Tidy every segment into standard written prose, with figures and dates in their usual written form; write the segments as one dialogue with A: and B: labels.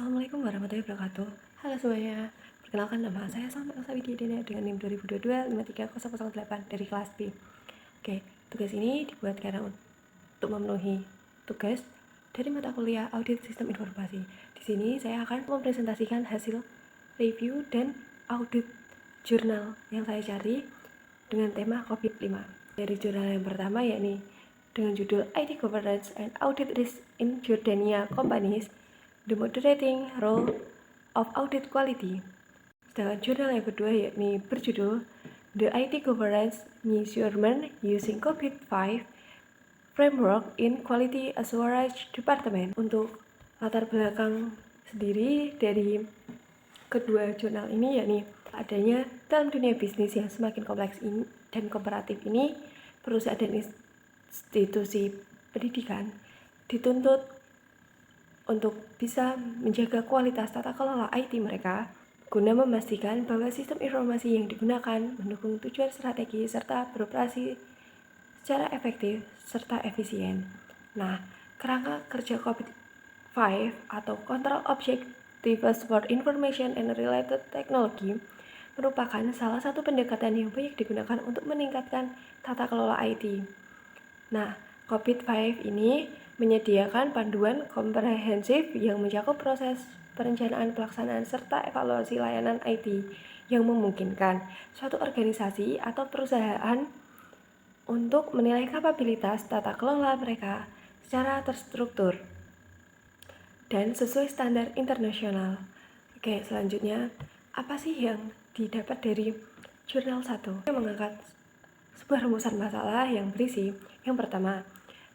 A: Assalamualaikum warahmatullahi wabarakatuh. Halo semuanya, perkenalkan nama saya Salma Elsa Widiadena dengan NIM 2022-53008 dari kelas B. Oke, tugas ini dibuat karena untuk memenuhi tugas dari mata kuliah Audit Sistem Informasi. Di sini saya akan mempresentasikan hasil review dan audit jurnal yang saya cari dengan tema COVID-5. Dari jurnal yang pertama yakni dengan judul IT Governance and Audit Risk in Jordania Companies, The Moderating Role of Audit Quality. Sedangkan jurnal yang kedua yakni berjudul The IT Governance Measurement Using COVID-5 Framework in Quality Assurance Department. Untuk latar belakang sendiri dari kedua jurnal ini yakni adanya dalam dunia bisnis yang semakin kompleks ini dan komparatif ini, perusahaan dan institusi pendidikan dituntut untuk bisa menjaga kualitas tata kelola IT mereka guna memastikan bahwa sistem informasi yang digunakan mendukung tujuan strategi serta beroperasi secara efektif serta efisien. Nah, kerangka kerja COVID-5 atau Control Objectives for Information and Related Technology merupakan salah satu pendekatan yang banyak digunakan untuk meningkatkan tata kelola IT. Nah, COVID-5 ini menyediakan panduan komprehensif yang mencakup proses perencanaan, pelaksanaan, serta evaluasi layanan IT yang memungkinkan suatu organisasi atau perusahaan untuk menilai kapabilitas tata kelola mereka secara terstruktur dan sesuai standar internasional. Oke, selanjutnya, apa sih yang didapat dari jurnal 1? Yang mengangkat sebuah rumusan masalah yang berisi, yang pertama,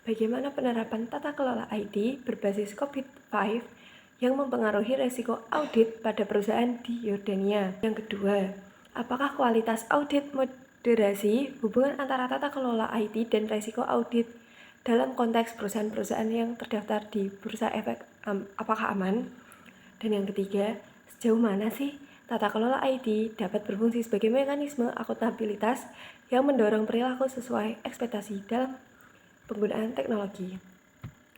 A: bagaimana penerapan tata kelola IT berbasis COVID-5 yang mempengaruhi resiko audit pada perusahaan di Yordania. Yang kedua, apakah kualitas audit moderasi hubungan antara tata kelola IT dan resiko audit dalam konteks perusahaan-perusahaan yang terdaftar di Bursa Efek apakah aman? Dan yang ketiga, sejauh mana sih tata kelola IT dapat berfungsi sebagai mekanisme akuntabilitas yang mendorong perilaku sesuai ekspektasi dalam penggunaan teknologi.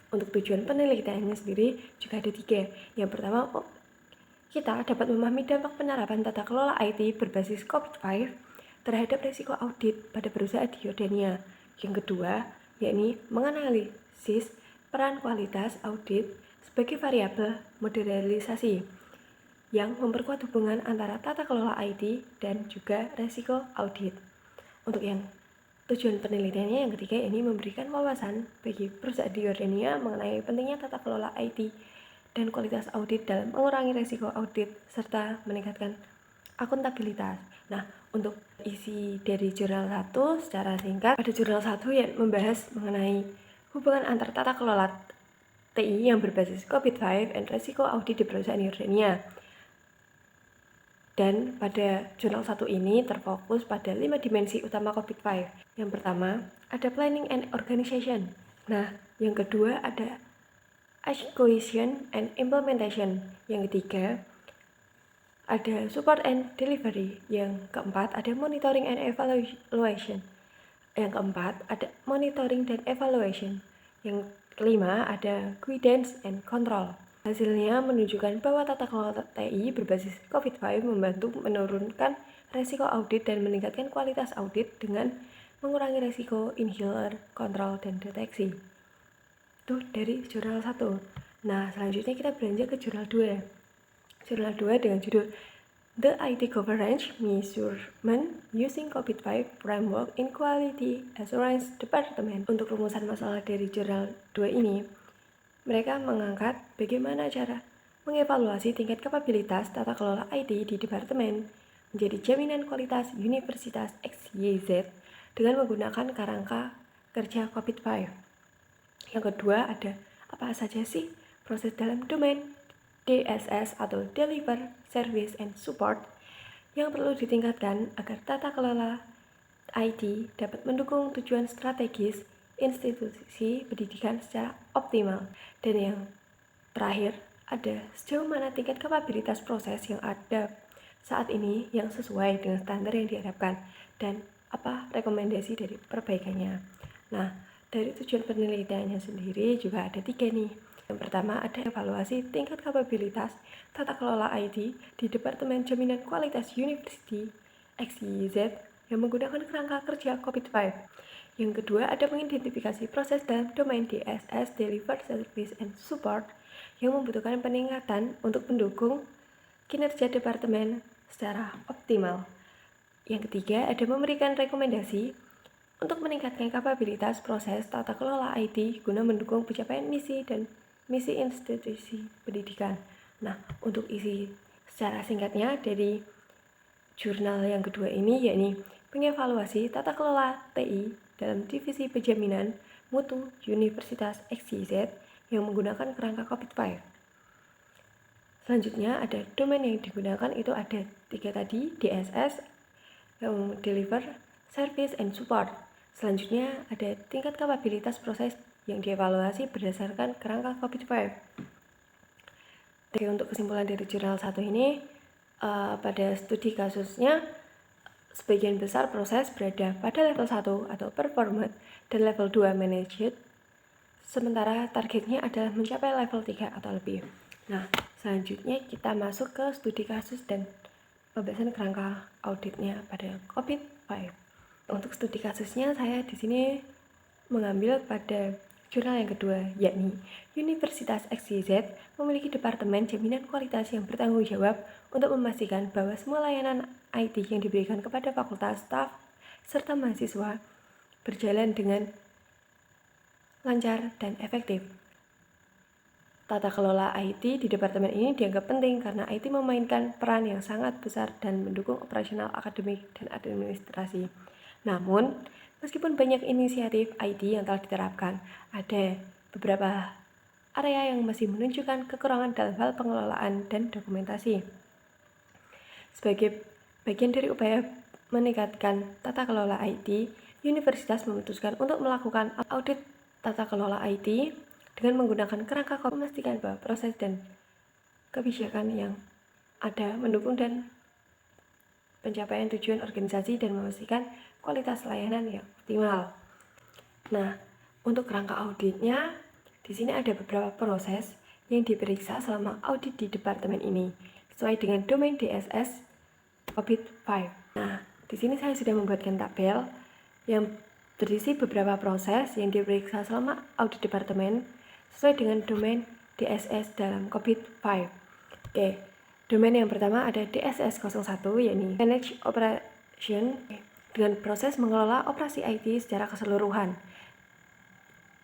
A: Untuk tujuan penelitiannya sendiri juga ada 3. Yang pertama, kita dapat memahami dampak penerapan tata kelola IT berbasis COVID-5 terhadap risiko audit pada perusahaan di Yordania. Yang kedua, yakni menganalisis peran kualitas audit sebagai variabel modernisasi yang memperkuat hubungan antara tata kelola IT dan juga risiko audit. Untuk yang tujuan penelitiannya yang ketiga ini memberikan wawasan bagi perusahaan di Yordania mengenai pentingnya tata kelola IT dan kualitas audit dalam mengurangi risiko audit serta meningkatkan akuntabilitas. Nah, untuk isi dari jurnal 1 secara singkat, pada jurnal 1 yang membahas mengenai hubungan antar tata kelola TI yang berbasis COVID-5 dan risiko audit di perusahaan Yordania. Dan pada jurnal 1 ini terfokus pada 5 dimensi utama COVID-5. Yang pertama, ada planning and organization. Nah, yang kedua ada execution and implementation. Yang ketiga, ada support and delivery. Yang keempat, ada monitoring and evaluation. Yang keempat, ada monitoring dan evaluation. Yang kelima, ada guidance and control. Hasilnya menunjukkan bahwa tata kelola TI berbasis COVID-5 membantu menurunkan resiko audit dan meningkatkan kualitas audit dengan mengurangi resiko inhaler, kontrol, dan deteksi. Itu dari jurnal 1. Nah, selanjutnya kita beranjak ke jurnal 2. Jurnal 2 dengan judul The IT Governance Measurement Using COVID-5 Framework in Quality Assurance Department. Untuk rumusan masalah dari jurnal 2 ini, mereka mengangkat bagaimana cara mengevaluasi tingkat kapabilitas tata kelola IT di departemen menjadi jaminan kualitas Universitas XYZ dengan menggunakan kerangka kerja COVID-5. Yang kedua ada apa saja sih proses dalam domain DSS atau Deliver, Service, and Support yang perlu ditingkatkan agar tata kelola IT dapat mendukung tujuan strategis institusi pendidikan secara optimal. Dan yang terakhir ada sejauh mana tingkat kapabilitas proses yang ada saat ini yang sesuai dengan standar yang diharapkan dan apa rekomendasi dari perbaikannya. Nah, dari tujuan penelitiannya sendiri juga ada 3 nih. Yang pertama ada evaluasi tingkat kapabilitas tata kelola IT di Departemen Jaminan Kualitas University XYZ yang menggunakan kerangka kerja COVID-5. Yang kedua ada mengidentifikasi proses dalam domain DSS Deliver Service and Support yang membutuhkan peningkatan untuk mendukung kinerja departemen secara optimal. Yang ketiga ada memberikan rekomendasi untuk meningkatkan kapabilitas proses tata kelola IT guna mendukung pencapaian misi dan misi institusi pendidikan. Nah, untuk isi secara singkatnya dari jurnal yang kedua ini yakni pengevaluasi tata kelola TI dalam divisi penjaminan mutu Universitas XYZ yang menggunakan kerangka COVID-5. Selanjutnya ada domain yang digunakan itu ada 3 tadi, DSS, yang deliver, service, and support. Selanjutnya ada tingkat kapabilitas proses yang dievaluasi berdasarkan kerangka COVID-5. Oke, untuk kesimpulan dari jurnal 1 ini, pada studi kasusnya, sebagian besar proses berada pada level 1 atau performance dan level 2 managed, sementara targetnya adalah mencapai level 3 atau lebih. Nah, selanjutnya kita masuk ke studi kasus dan pembahasan kerangka auditnya pada COVID-5. Untuk studi kasusnya saya di sini mengambil pada jurnal yang kedua, yakni Universitas XYZ memiliki Departemen Jaminan Kualitas yang bertanggung jawab untuk memastikan bahwa semua layanan IT yang diberikan kepada fakultas, staf, serta mahasiswa berjalan dengan lancar dan efektif. Tata kelola IT di departemen ini dianggap penting karena IT memainkan peran yang sangat besar dan mendukung operasional akademik dan administrasi. Namun, meskipun banyak inisiatif IT yang telah diterapkan, ada beberapa area yang masih menunjukkan kekurangan dalam hal pengelolaan dan dokumentasi. Sebagai bagian dari upaya meningkatkan tata kelola IT, universitas memutuskan untuk melakukan audit tata kelola IT dengan menggunakan kerangka memastikan bahwa proses dan kebijakan yang ada mendukung dan pencapaian tujuan organisasi dan memastikan kualitas layanan yang optimal. Nah, untuk kerangka auditnya, di sini ada beberapa proses yang diperiksa selama audit di departemen ini, sesuai dengan domain DSS COVID-5. Nah, di sini saya sudah membuatkan tabel yang berisi beberapa proses yang diperiksa selama audit departemen sesuai dengan domain DSS dalam COVID-5. Oke, domain yang pertama ada DSS 01, yakni Manage Operation, dengan proses mengelola operasi IT secara keseluruhan,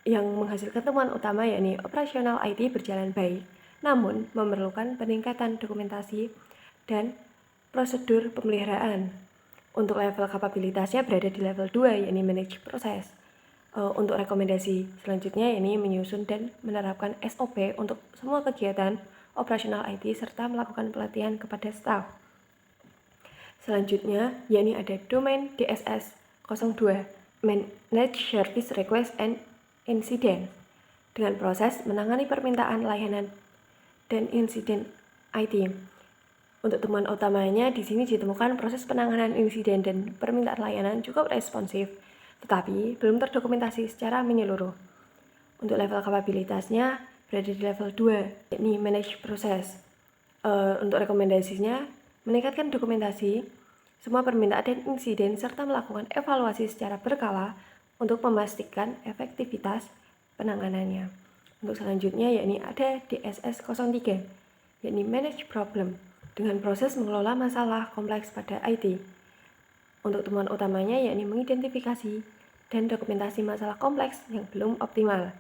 A: yang menghasilkan temuan utama yakni operasional IT berjalan baik, namun memerlukan peningkatan dokumentasi dan prosedur pemeliharaan. Untuk level kapabilitasnya berada di level 2, yakni manage proses. Untuk rekomendasi selanjutnya yakni menyusun dan menerapkan SOP untuk semua kegiatan operasional IT serta melakukan pelatihan kepada staf. Selanjutnya yakni ada domain DSS 02, Manage Service Request and Incident, dengan proses menangani permintaan layanan dan insiden IT. Untuk temuan utamanya di sini ditemukan proses penanganan insiden dan permintaan layanan cukup responsif, tetapi belum terdokumentasi secara menyeluruh. Untuk level kapabilitasnya berada di level 2, yakni manage proses. Untuk rekomendasinya, meningkatkan dokumentasi semua permintaan dan insiden serta melakukan evaluasi secara berkala untuk memastikan efektivitas penanganannya. Untuk selanjutnya yakni ada DSS 03, yakni manage problem, dengan proses mengelola masalah kompleks pada IT. Untuk temuan utamanya yakni mengidentifikasi dan dokumentasi masalah kompleks yang belum optimal.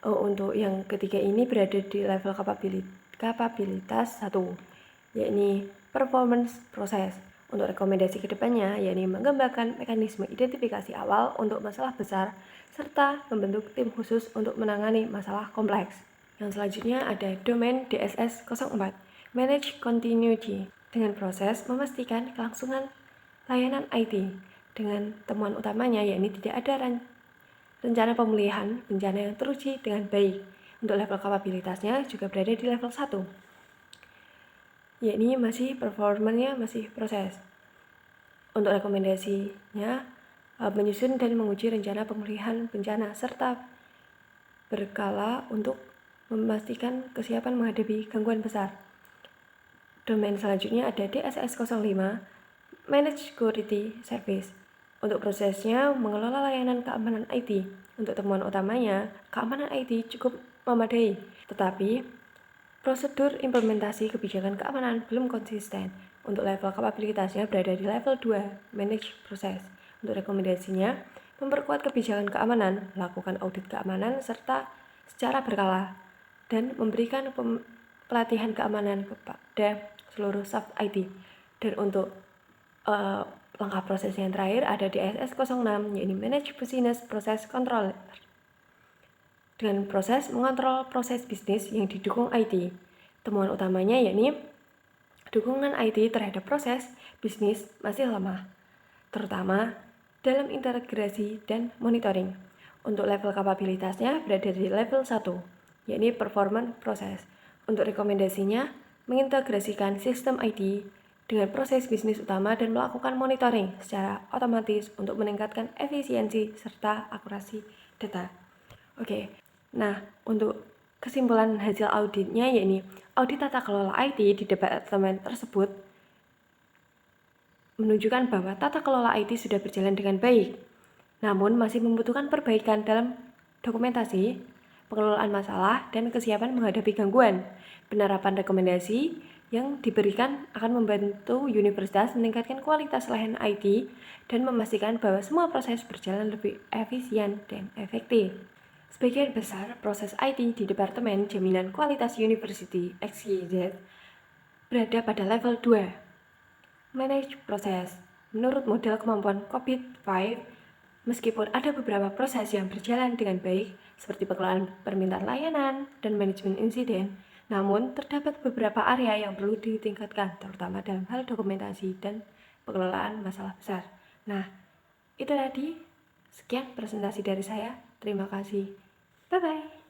A: Untuk yang ketiga ini berada di level kapabilitas 1, yakni performance proses. Untuk rekomendasi kedepannya yakni mengembangkan mekanisme identifikasi awal untuk masalah besar serta membentuk tim khusus untuk menangani masalah kompleks. Yang selanjutnya ada domain DSS 04, Manage Continuity, dengan proses memastikan kelangsungan layanan IT, dengan temuan utamanya yakni tidak ada rencana pemulihan bencana yang teruji dengan baik. Untuk level kapabilitasnya juga berada di level 1, yakni masih performanya masih proses. Untuk rekomendasinya menyusun dan menguji rencana pemulihan bencana serta berkala untuk memastikan kesiapan menghadapi gangguan besar. Domain selanjutnya ada DSS05, Manage Security Service. Untuk prosesnya, mengelola layanan keamanan IT. Untuk temuan utamanya, keamanan IT cukup memadai, tetapi prosedur implementasi kebijakan keamanan belum konsisten. Untuk level kapabilitasnya berada di level 2, Manage Process. Untuk rekomendasinya, memperkuat kebijakan keamanan, melakukan audit keamanan serta secara berkala, dan memberikan pelatihan keamanan kepada seluruh staff IT. Dan untuk langkah proses yang terakhir ada di SS06, yaitu Manage Business Process Controller. Dengan proses mengontrol proses bisnis yang didukung IT. Temuan utamanya yakni dukungan IT terhadap proses bisnis masih lemah, terutama dalam integrasi dan monitoring. Untuk level kapabilitasnya berada di level 1, yakni performance proses. Untuk rekomendasinya, mengintegrasikan sistem IT dengan proses bisnis utama dan melakukan monitoring secara otomatis untuk meningkatkan efisiensi serta akurasi data. Oke, nah untuk kesimpulan hasil auditnya yakni audit tata kelola IT di departemen tersebut menunjukkan bahwa tata kelola IT sudah berjalan dengan baik, namun masih membutuhkan perbaikan dalam dokumentasi, pengelolaan masalah, dan kesiapan menghadapi gangguan. Penerapan rekomendasi yang diberikan akan membantu universitas meningkatkan kualitas layanan IT dan memastikan bahwa semua proses berjalan lebih efisien dan efektif. Sebagian besar proses IT di Departemen Jaminan Kualitas University XYZ berada pada level 2, Manage Proses. Menurut model kemampuan COVID-5, meskipun ada beberapa proses yang berjalan dengan baik, seperti pengelolaan permintaan layanan dan manajemen insiden, namun terdapat beberapa area yang perlu ditingkatkan, terutama dalam hal dokumentasi dan pengelolaan masalah besar. Nah, itu tadi. Sekian presentasi dari saya. Terima kasih. Bye-bye.